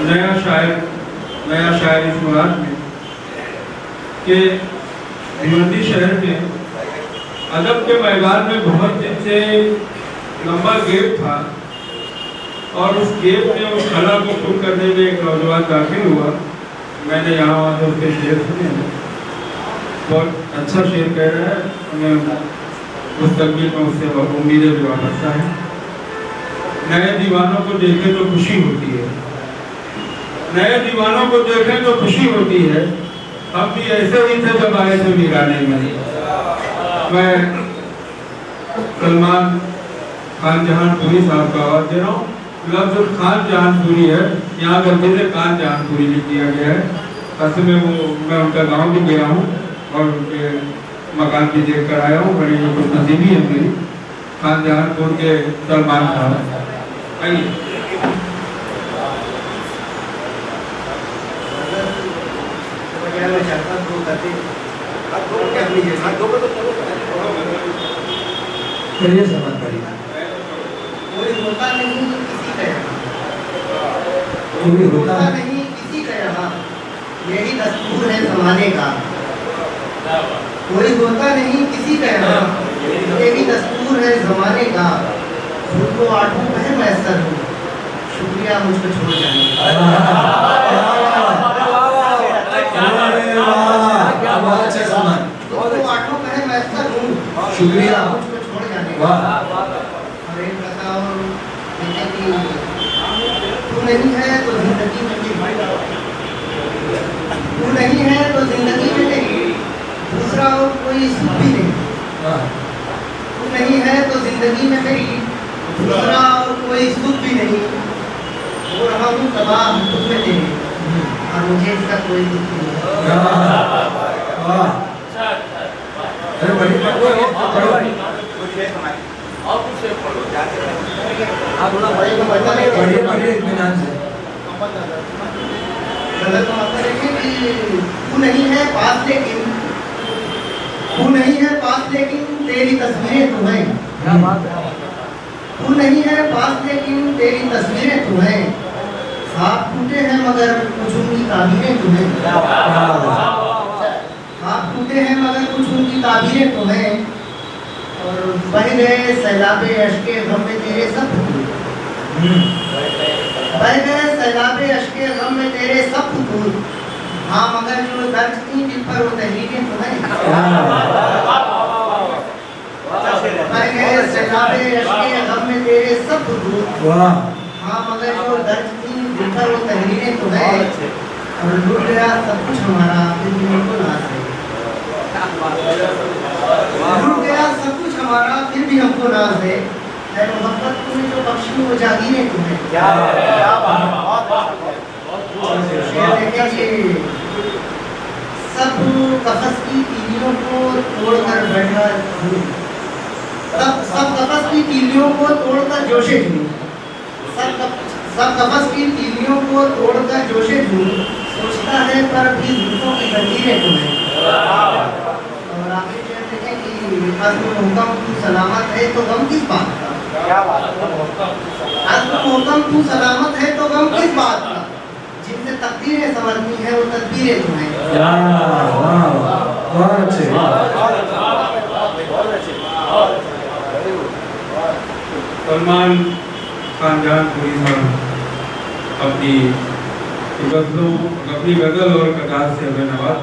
नया शायर इस मुराद में कि भिवंडी शहर में अदब के मैदान में बहुत दिन से लंबा गेप था और उस गेप में उस कला को पूर्ण करने में एक नौजवान दाखिल हुआ। मैंने यहाँ वहाँ से उसके शेर सुने, बहुत अच्छा शेर कह रहा है, हमें मुस्तकबिल में उससे उम्मीदें भी वाबस्ता है। नए दीवानों को देखें तो खुशी होती है, नए दीवानों को देखें तो खुशी होती है। हम भी ऐसे ही थे जब आए थे वीराने में। मैं सलमान खान जहानपुरी साहब का आवाज़ दे रहा हूँ। लफ्ज़ खान जहानपुरी है, यहाँ गलती से खान जहानपुरी लिख दिया गया है। असल में वो मैं उनका गांव भी गया हूँ और उनके मकान भी देख कर आया हूँ। बड़ी खुश नसीबी है मेरी। खान जहानपुर के सलमान खान, आइए। चलिए समझ पड़ी। कोई होता नहीं किसी का यहाँ, कोई होता नहीं किसी का यहाँ, यही दस्तूर है ज़माने का। कोई होता नहीं किसी का यहाँ, यही दस्तूर है ज़माने का। उनको आठों में मैसर हूँ, शुक्रिया मुझको छोड़ जाने का। आठों में मैसर हूँ, शुक्रिया मुझको छोड़ जाने का। और एक बताओ कि तू नहीं है तो जिंदगी में तू नहीं है तो जिंदगी में नहीं, दूसरा और कोई सुख भी नहीं। तू नहीं है तो जिंदगी में मेरी, दूसरा और कोई सुख भी नहीं। हो रहा हूँ तबाह तुझ में तेरे, और मुझे इसका कोई दुख नहीं। अरे बड़ी तू नहीं है पास लेकिन, तू नहीं है पास लेकिन तेरी तस्वीरें तुम्हें। तू नहीं है पास लेकिन तेरी तस्वीरें तुम्हें। साथ टूटे हैं मगर कुछ उनकी ताबीरें तुम्हें। साथ टूटे हैं मगर कुछ उनकी ताबीरें तुम्हें। और बह गए सैलाबे अश्के गम में तेरे सब फूल। बह गए सैलाबे अश्के गम में तेरे सब फूल। हाँ मगर जो दर्द थी दिल पर वो तहरीरें तुम्हें। बह गए सैलाबे अश्के गम में तेरे सब फूल। हाँ मगर जो दर्द थी दिल पर वो तहरीरें तुम्हें। और लूट गया सब कुछ हमारा, फिर भी हमको नाज है। लूट गया सब कुछ हमारा, फिर भी हमको नाज है। मोहब्बत तूने जो बख्शी वो जागीरें तुम्हें। सब कफस की तीलियों को तोड़कर बैठा हूँ। सब कफस की तीलियों को तोड़कर जोशे हूँ। सब कफस की तीलियों को तोड़कर जोशे हूँ। सोचता है पर भी जुल्फों की जंजीरें तुम्हें। और आखिर कहते हैं कि अज़्म मोहकम तू सलामत है तो गम किस बात का। अज़्म मोहकम तू सलामत है तो गम किस बात का। जिनसे तकदीरें संवरती हैं वो तदबीरें तुम्हें। सलमान खान जहानपुरी साहब अपनी गज़ल और कदार से हमें नवाज